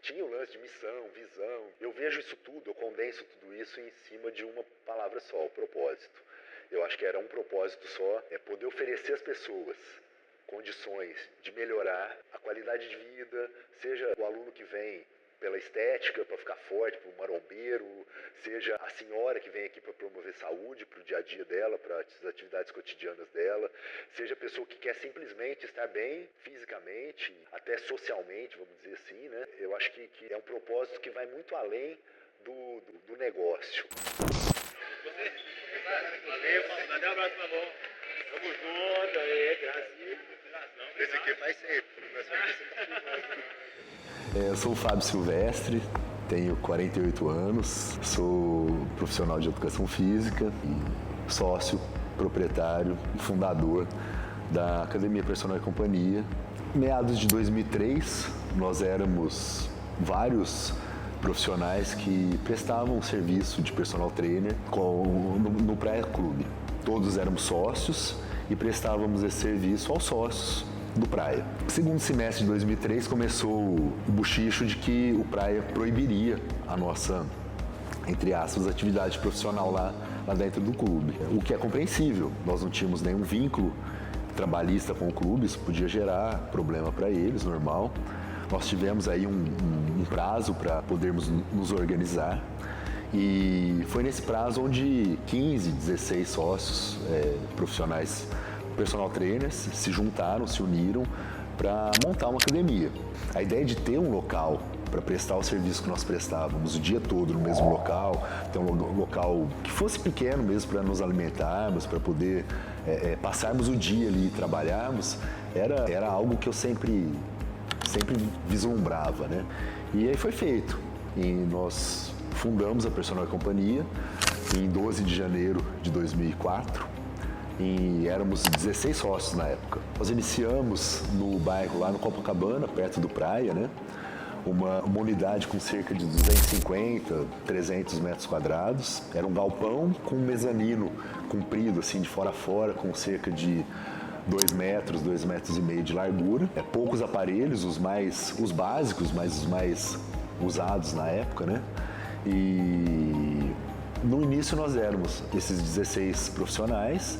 tinha o lance de missão, visão. Eu vejo isso tudo, eu condenso tudo isso em cima de uma palavra só, o propósito. Eu acho que era um propósito só, é poder oferecer às pessoas condições de melhorar a qualidade de vida, seja o aluno que vem pela estética, para ficar forte, para o marombeiro, seja a senhora que vem aqui para promover saúde, para o dia a dia dela, para as atividades cotidianas dela, seja a pessoa que quer simplesmente estar bem fisicamente, até socialmente, vamos dizer assim, né? Eu acho que é um propósito que vai muito além do negócio. Valeu, Paulo, dá um abraço pra bom. Tamo junto, aí, gracinha. Esse aqui faz sempre. Eu sou o Fábio Silvestre, tenho 48 anos, sou profissional de educação física e sócio, proprietário e fundador da Academia Personal & Companhia. Em meados de 2003, nós éramos vários profissionais que prestavam serviço de personal trainer no Praia Clube. Todos éramos sócios e prestávamos esse serviço aos sócios do Praia. No segundo semestre de 2003 começou o buchicho de que o Praia proibiria a nossa, entre aspas, atividade profissional lá dentro do clube. O que é compreensível, nós não tínhamos nenhum vínculo trabalhista com o clube, isso podia gerar problema para eles, normal. Nós tivemos aí um prazo para podermos nos organizar e foi nesse prazo onde 15, 16 sócios profissionais, personal trainers, se juntaram, se uniram para montar uma academia. A ideia de ter um local para prestar o serviço que nós prestávamos o dia todo no mesmo local, ter um local que fosse pequeno mesmo para nos alimentarmos, para poder passarmos o dia ali e trabalharmos, era algo que eu sempre vislumbrava, né? E aí foi feito. E nós fundamos a Personal & Companhia em 12 de janeiro de 2004 e éramos 16 sócios na época. Nós iniciamos no bairro lá no Copacabana, perto do Praia, né? Uma unidade com cerca de 250, 300 metros quadrados. Era um galpão com um mezanino comprido, assim, de fora a fora, com cerca de 2 metros, 2,5 metros de largura. Poucos aparelhos, os básicos, mas os mais usados na época, né? E no início nós éramos esses 16 profissionais.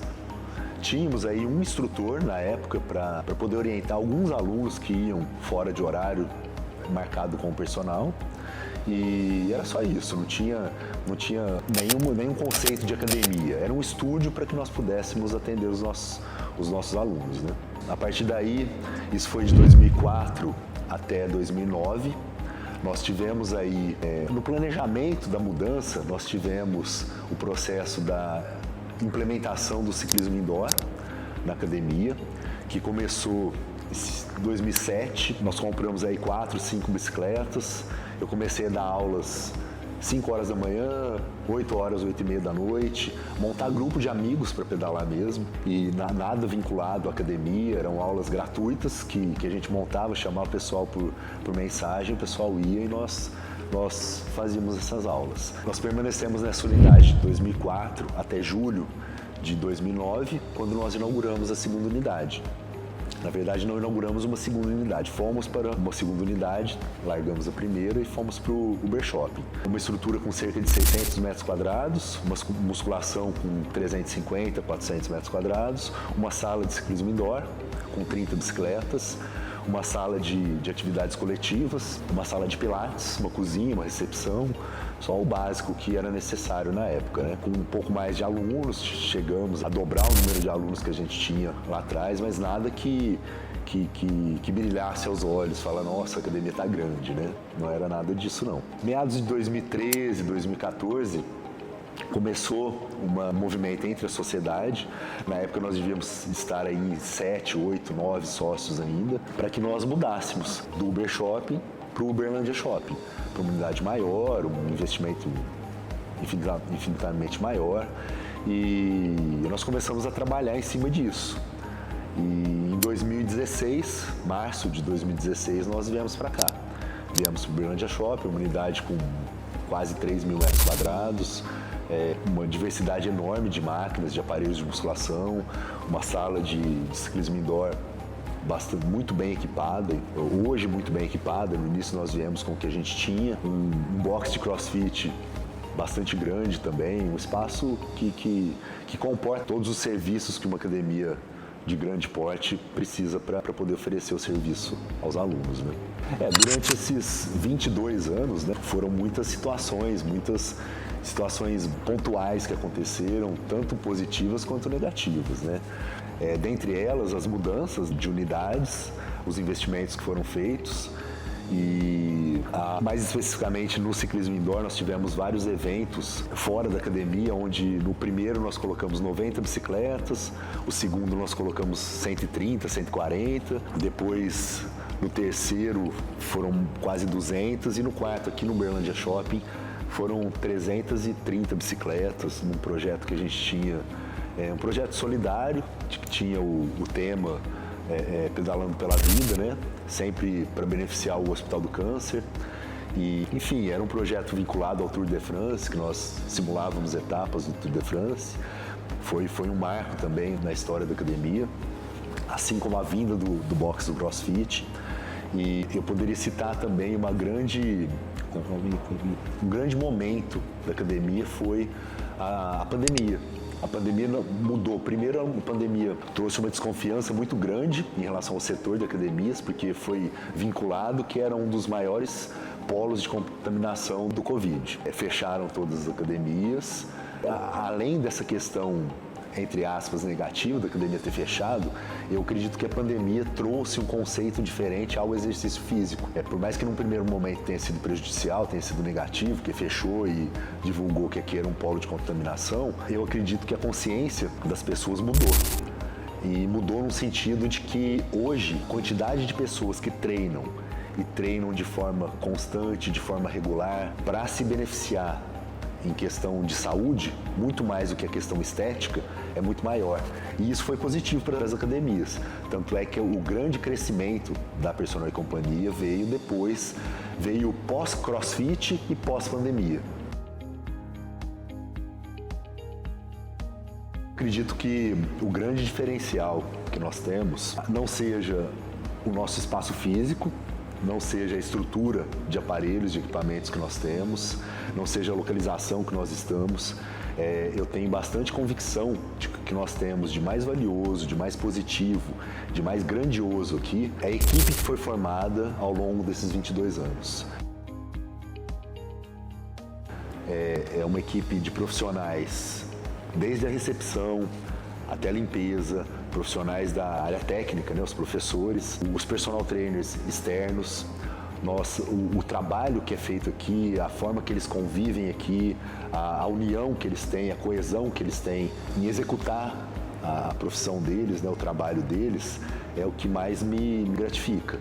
Tínhamos aí um instrutor na época para poder orientar alguns alunos que iam fora de horário marcado com o personal. E era só isso, não tinha nenhum conceito de academia. Era um estúdio para que nós pudéssemos atender os nossos alunos, né? A partir daí, isso foi de 2004 até 2009. Nós tivemos aí, no planejamento da mudança, nós tivemos o processo da implementação do ciclismo indoor na academia, que começou em 2007. Nós compramos aí 4, 5 bicicletas. Eu comecei a dar aulas 5 horas da manhã, 8 horas, 8h30 da noite, montar grupo de amigos para pedalar mesmo, e nada vinculado à academia, eram aulas gratuitas que a gente montava, chamava o pessoal por mensagem, o pessoal ia e nós fazíamos essas aulas. Nós permanecemos nessa unidade de 2004 até julho de 2009, quando nós inauguramos a segunda unidade. Na verdade, não inauguramos uma segunda unidade, fomos para uma segunda unidade, largamos a primeira e fomos para o Uber Shopping. Uma estrutura com cerca de 600 metros quadrados, uma musculação com 350, 400 metros quadrados, uma sala de ciclismo indoor com 30 bicicletas, uma sala de atividades coletivas, uma sala de pilates, uma cozinha, uma recepção, só o básico que era necessário na época, né? Com um pouco mais de alunos, chegamos a dobrar o número de alunos que a gente tinha lá atrás, mas nada que brilhasse aos olhos, falar, nossa, a academia tá grande, né? Não era nada disso, não. Meados de 2013, 2014, começou um movimento entre a sociedade. Na época nós devíamos estar aí em 7, 8, 9 sócios ainda, para que nós mudássemos do Uber Shopping para o Uberlândia Shopping, para uma unidade maior, um investimento infinitamente maior, e nós começamos a trabalhar em cima disso. E em 2016, março de 2016, nós viemos para cá. Viemos para o Uberlândia Shopping, uma unidade com quase 3.000 metros quadrados, uma diversidade enorme de máquinas, de aparelhos de musculação, uma sala de ciclismo indoor muito bem equipada, hoje muito bem equipada. No início nós viemos com o que a gente tinha, um box de CrossFit bastante grande também, um espaço que comporta todos os serviços que uma academia de grande porte precisa para poder oferecer o serviço aos alunos, né? Durante esses 22 anos, né, foram muitas situações pontuais que aconteceram, tanto positivas quanto negativas, né? Dentre elas, as mudanças de unidades, os investimentos que foram feitos e, mais especificamente no ciclismo indoor, nós tivemos vários eventos fora da academia, onde no primeiro nós colocamos 90 bicicletas, o segundo nós colocamos 130, 140, depois no terceiro foram quase 200 e no quarto, aqui no Uberlândia Shopping, foram 330 bicicletas, num projeto que a gente tinha, um projeto solidário, que tinha o tema Pedalando pela Vida, né? Sempre para beneficiar o Hospital do Câncer. E, enfim, era um projeto vinculado ao Tour de France, que nós simulávamos etapas do Tour de France. Foi um marco também na história da academia, assim como a vinda do box do CrossFit. E eu poderia citar também um grande momento da academia foi a pandemia. A pandemia mudou. Primeiro, a pandemia trouxe uma desconfiança muito grande em relação ao setor de academias, porque foi vinculado que era um dos maiores polos de contaminação do Covid. Fecharam todas as academias. Além dessa questão, entre aspas, negativa da academia ter fechado, eu acredito que a pandemia trouxe um conceito diferente ao exercício físico. Por mais que num primeiro momento tenha sido prejudicial, tenha sido negativo, que fechou e divulgou que aqui era um polo de contaminação, eu acredito que a consciência das pessoas mudou. E mudou no sentido de que hoje, a quantidade de pessoas que treinam e treinam de forma constante, de forma regular, para se beneficiar em questão de saúde, muito mais do que a questão estética, é muito maior. E isso foi positivo para as academias. Tanto é que o grande crescimento da Personal Companhia veio pós-CrossFit e pós-pandemia. Acredito que o grande diferencial que nós temos não seja o nosso espaço físico, não seja a estrutura de aparelhos, de equipamentos que nós temos, não seja a localização que nós estamos. Eu tenho bastante convicção de que nós temos de mais valioso, de mais positivo, de mais grandioso aqui, é a equipe que foi formada ao longo desses 22 anos. É uma equipe de profissionais, desde a recepção até a limpeza, profissionais da área técnica, né, os professores, os personal trainers externos, o trabalho que é feito aqui, a forma que eles convivem aqui, a união que eles têm, a coesão que eles têm em executar a profissão deles, né, o trabalho deles, é o que mais me gratifica.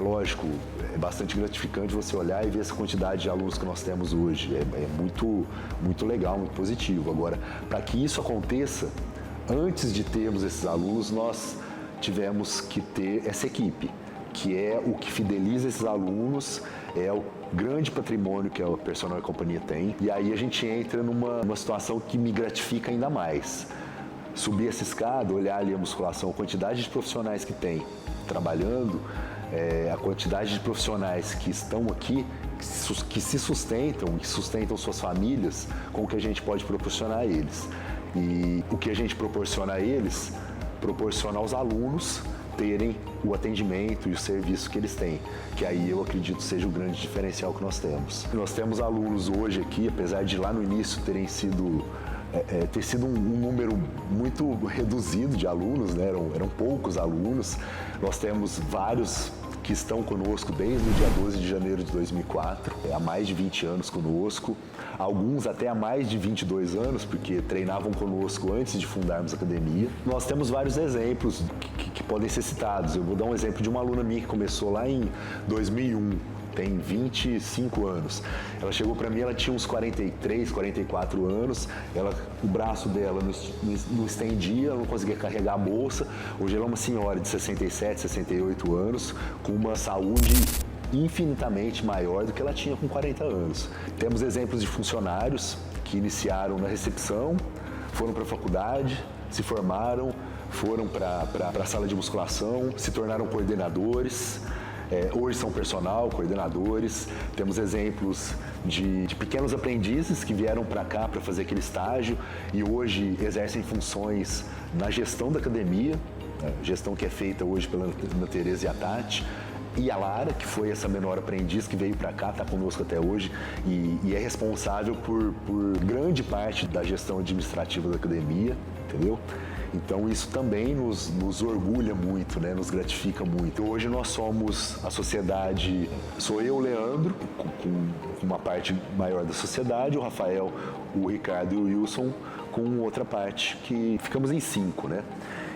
Lógico, é bastante gratificante você olhar e ver essa quantidade de alunos que nós temos hoje. É muito legal, muito positivo. Agora, para que isso aconteça, antes de termos esses alunos, nós tivemos que ter essa equipe, que é o que fideliza esses alunos, é o grande patrimônio que a Personal Companhia tem. E aí a gente entra numa situação que me gratifica ainda mais. Subir essa escada, olhar ali a musculação, a quantidade de profissionais que tem trabalhando, a quantidade de profissionais que estão aqui, que se sustentam e que sustentam suas famílias com o que a gente pode proporcionar a eles. E o que a gente proporciona a eles, proporciona aos alunos terem o atendimento e o serviço que eles têm, que aí eu acredito seja o grande diferencial que nós temos. Nós temos alunos hoje aqui, apesar de lá no início ter sido um número muito reduzido de alunos, né? Eram poucos alunos, nós temos vários que estão conosco desde o dia 12 de janeiro de 2004, há mais de 20 anos conosco, alguns até há mais de 22 anos, porque treinavam conosco antes de fundarmos a academia. Nós temos vários exemplos que podem ser citados. Eu vou dar um exemplo de uma aluna minha que começou lá em 2001, tem 25 anos. Ela chegou para mim, ela tinha uns 43, 44 anos, o braço dela não estendia, ela não conseguia carregar a bolsa. Hoje ela é uma senhora de 67, 68 anos, com uma saúde infinitamente maior do que ela tinha com 40 anos. Temos exemplos de funcionários que iniciaram na recepção, foram para a faculdade, se formaram, foram para a sala de musculação, se tornaram coordenadores, hoje são personal, coordenadores. Temos exemplos de pequenos aprendizes que vieram para cá para fazer aquele estágio e hoje exercem funções na gestão da academia, gestão que é feita hoje pela Ana Tereza e a Tati. E a Lara, que foi essa menor aprendiz que veio para cá, está conosco até hoje e é responsável por grande parte da gestão administrativa da academia, entendeu? Então isso também nos orgulha muito, né? Nos gratifica muito. Hoje nós somos a sociedade, sou eu, Leandro, com uma parte maior da sociedade, o Rafael, o Ricardo e o Wilson com outra parte, que ficamos em 5, né?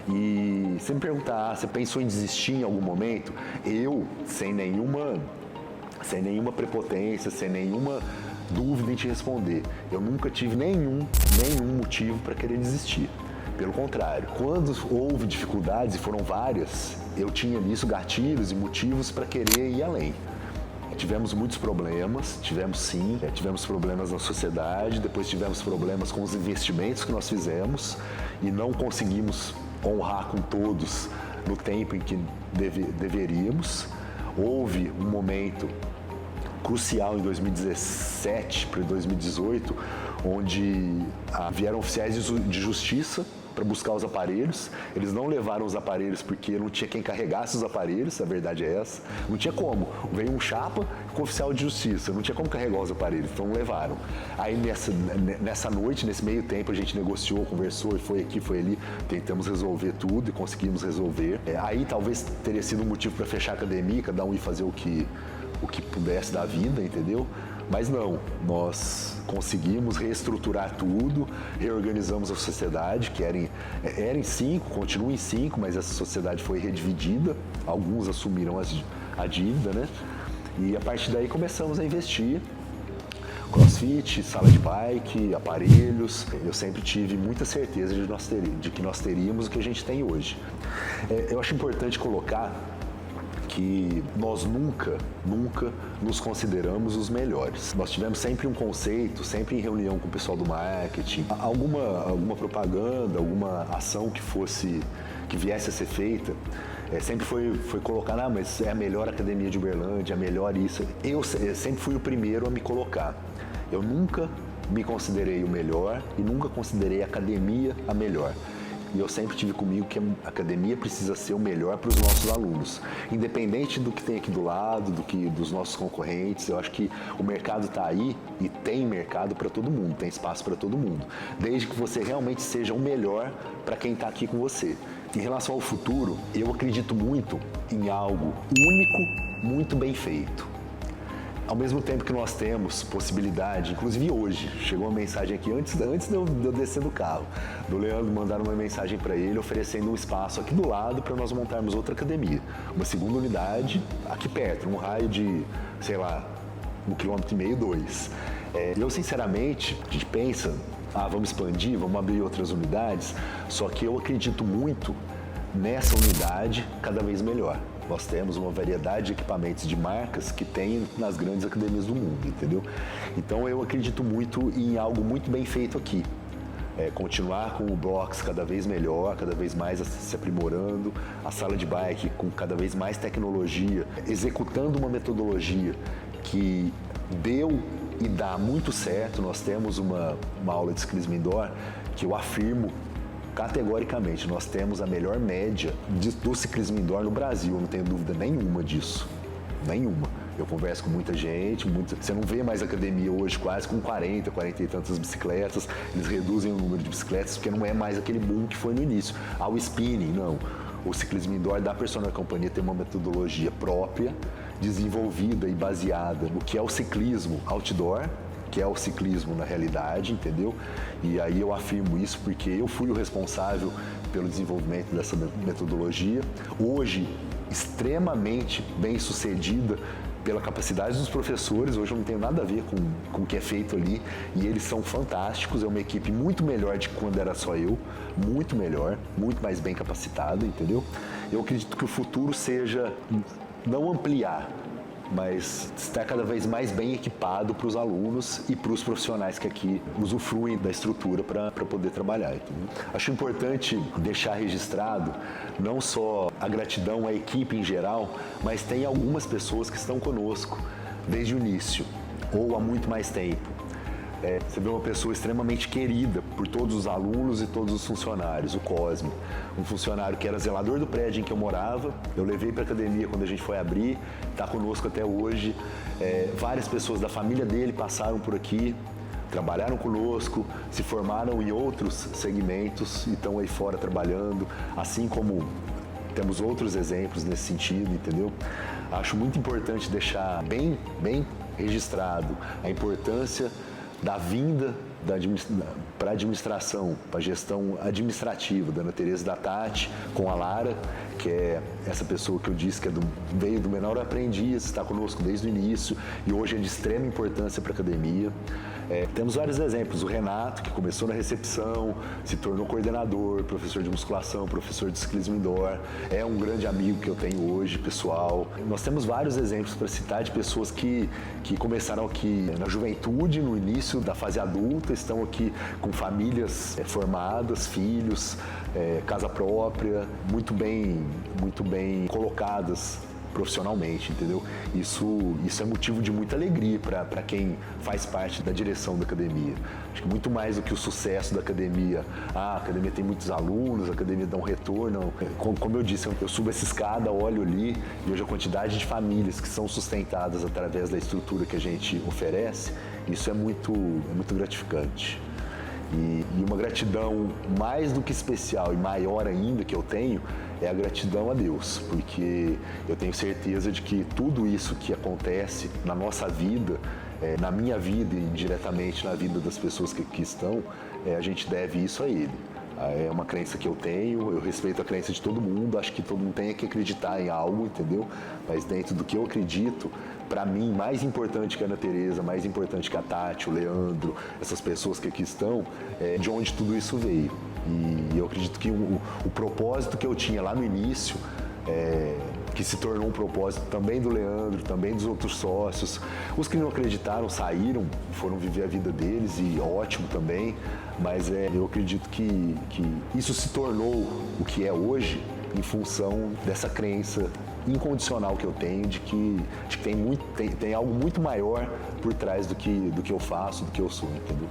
E se me perguntar, você pensou em desistir em algum momento? Eu, sem nenhuma prepotência, sem nenhuma dúvida em te responder, eu nunca tive nenhum motivo para querer desistir. Pelo contrário, quando houve dificuldades, e foram várias, eu tinha nisso gatilhos e motivos para querer ir além. Tivemos muitos problemas, tivemos problemas na sociedade, depois tivemos problemas com os investimentos que nós fizemos e não conseguimos honrar com todos no tempo em que deveríamos. Houve um momento crucial em 2017 para 2018, onde vieram oficiais de justiça para buscar os aparelhos. Eles não levaram os aparelhos porque não tinha quem carregasse os aparelhos, a verdade é essa. Não tinha como. Veio um chapa com oficial de justiça, não tinha como carregar os aparelhos, então não levaram. Aí nessa noite, nesse meio tempo, a gente negociou, conversou, e foi aqui, foi ali, tentamos resolver tudo e conseguimos resolver. Aí talvez teria sido um motivo para fechar a academia, cada um ir fazer o que pudesse da vida, entendeu? Mas não, nós conseguimos reestruturar tudo, reorganizamos a sociedade, que era em 5, continua em 5, mas essa sociedade foi redividida, alguns assumiram a dívida, né? E a partir daí começamos a investir. CrossFit, sala de bike, aparelhos. Eu sempre tive muita certeza de que nós teríamos o que a gente tem hoje. Eu acho importante colocar que nós nunca nos consideramos os melhores. Nós tivemos sempre um conceito, sempre em reunião com o pessoal do marketing, alguma propaganda, alguma ação que viesse a ser feita, sempre foi colocar, mas é a melhor academia de Uberlândia, a melhor isso. Eu sempre fui o primeiro a me colocar. Eu nunca me considerei o melhor e nunca considerei a academia a melhor. E eu sempre tive comigo que a academia precisa ser o melhor para os nossos alunos. Independente do que tem aqui do lado, dos nossos concorrentes, eu acho que o mercado está aí e tem mercado para todo mundo, tem espaço para todo mundo. Desde que você realmente seja o melhor para quem está aqui com você. Em relação ao futuro, eu acredito muito em algo único, muito bem feito. Ao mesmo tempo que nós temos possibilidade, inclusive hoje, chegou uma mensagem aqui, antes de eu descer do carro, do Leandro, mandaram uma mensagem para ele oferecendo um espaço aqui do lado para nós montarmos outra academia. Uma segunda unidade aqui perto, num raio de, 1,5 km, 2. Eu, sinceramente, a gente pensa, vamos expandir, vamos abrir outras unidades, só que eu acredito muito nessa unidade cada vez melhor. Nós temos uma variedade de equipamentos de marcas que tem nas grandes academias do mundo, entendeu? Então eu acredito muito em algo muito bem feito aqui. Continuar com o box cada vez melhor, cada vez mais se aprimorando, a sala de bike com cada vez mais tecnologia, executando uma metodologia que deu e dá muito certo. Nós temos uma aula de ciclismo indoor que eu afirmo categoricamente, nós temos a melhor média do ciclismo indoor no Brasil, eu não tenho dúvida nenhuma disso, nenhuma. Eu converso com muita gente, você não vê mais academia hoje quase com 40 e tantas bicicletas, eles reduzem o número de bicicletas porque não é mais aquele boom que foi no início. O spinning, não. O ciclismo indoor da Personal Companhia tem uma metodologia própria, desenvolvida e baseada no que é o ciclismo outdoor, que é o ciclismo na realidade, entendeu? E aí eu afirmo isso porque eu fui o responsável pelo desenvolvimento dessa metodologia, hoje extremamente bem sucedida pela capacidade dos professores. Hoje eu não tenho nada a ver com o que é feito ali e eles são fantásticos, é uma equipe muito melhor de quando era só eu, muito melhor, muito mais bem capacitada, entendeu? Eu acredito que o futuro seja não ampliar, mas está cada vez mais bem equipado para os alunos e para os profissionais que aqui usufruem da estrutura para poder trabalhar. Entendeu? Acho importante deixar registrado não só a gratidão à equipe em geral, mas tem algumas pessoas que estão conosco desde o início ou há muito mais tempo. Você vê uma pessoa extremamente querida por todos os alunos e todos os funcionários, o Cosme. Um funcionário que era zelador do prédio em que eu morava, eu levei para a academia quando a gente foi abrir, está conosco até hoje. Várias pessoas da família dele passaram por aqui, trabalharam conosco, se formaram em outros segmentos e estão aí fora trabalhando, assim como temos outros exemplos nesse sentido, entendeu? Acho muito importante deixar bem registrado a importância da vinda para a administração, para a gestão administrativa da Ana Tereza e da Tati, com a Lara, que é essa pessoa que eu disse que veio do menor aprendiz, está conosco desde o início e hoje é de extrema importância para a academia. Temos vários exemplos, o Renato, que começou na recepção, se tornou coordenador, professor de musculação, professor de ciclismo indoor, é um grande amigo que eu tenho hoje, pessoal. Nós temos vários exemplos para citar de pessoas que começaram aqui na juventude, no início da fase adulta, estão aqui com famílias formadas, filhos, casa própria, muito bem colocadas profissionalmente, entendeu? Isso é motivo de muita alegria para quem faz parte da direção da academia. Acho que muito mais do que o sucesso da academia. A academia tem muitos alunos, a academia dá um retorno. Como eu disse, eu subo essa escada, olho ali e vejo a quantidade de famílias que são sustentadas através da estrutura que a gente oferece. Isso é muito gratificante. E uma gratidão mais do que especial e maior ainda que eu tenho é a gratidão a Deus, porque eu tenho certeza de que tudo isso que acontece na nossa vida, na minha vida e indiretamente na vida das pessoas que aqui estão, a gente deve isso a Ele. É uma crença que eu tenho, eu respeito a crença de todo mundo, acho que todo mundo tem que acreditar em algo, entendeu? Mas dentro do que eu acredito, para mim, mais importante que a Ana Tereza, mais importante que a Tati, o Leandro, essas pessoas que aqui estão, é de onde tudo isso veio. E eu acredito que o propósito que eu tinha lá no início, que se tornou um propósito também do Leandro, também dos outros sócios. Os que não acreditaram saíram, foram viver a vida deles e ótimo também, mas eu acredito que isso se tornou o que é hoje em função dessa crença incondicional que eu tenho de que tem algo muito maior por trás do que eu faço, do que eu sou, entendeu?